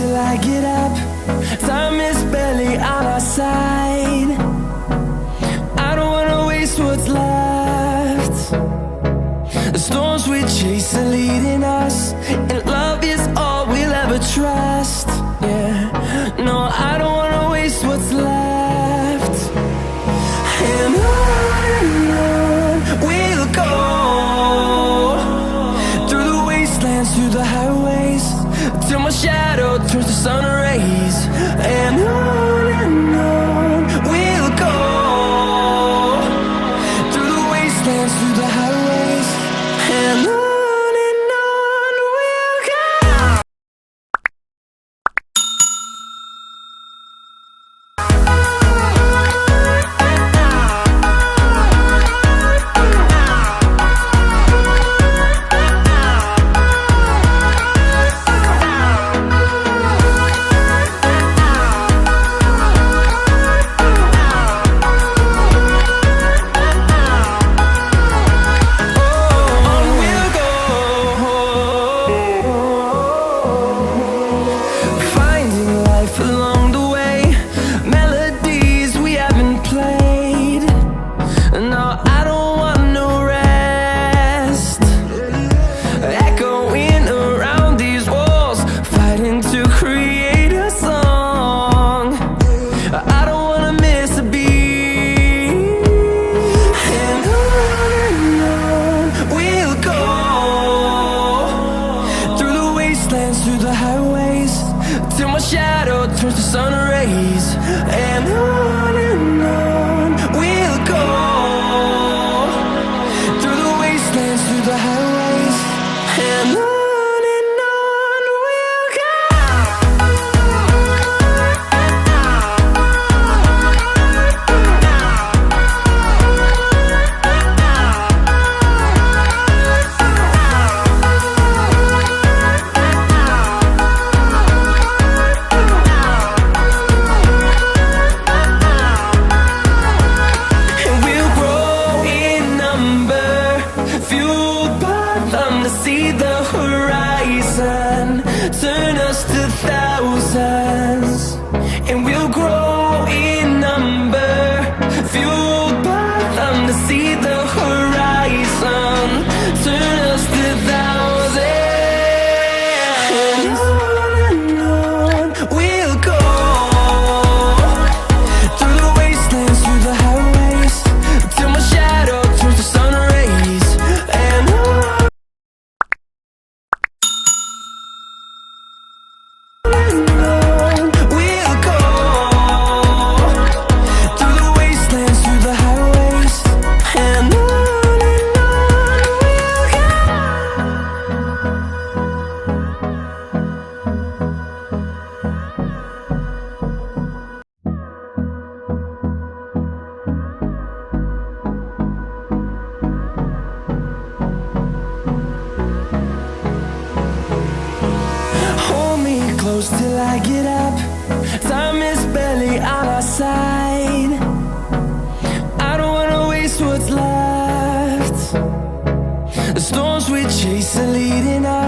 till I get up. Time is barely on our side. I don't wanna waste what's left. The storms we chase are leading us, and love is all we'll ever trust. Yeah, no, I don't wanna waste what's left. And on we'll go, through the wastelands, through the highways, till my shadow turns to sun rays. And on we'll go, through the wastelands, through the highways, and on we'll go. Through the highways, till my shadow turns to sun rays. And on we'll go, through the wastelands, through the highways, and on we'll go. See the horizon, turn us to thousands, and we'll grow in number, fueled by them. To see the horizon, turn us to thousands, and on we'll go, through the wastelands, through the highways, till my shadow turns to sun rays. And close till I get up. Time is barely on our side. I don't wanna waste what's left. The storms we chase are leading us.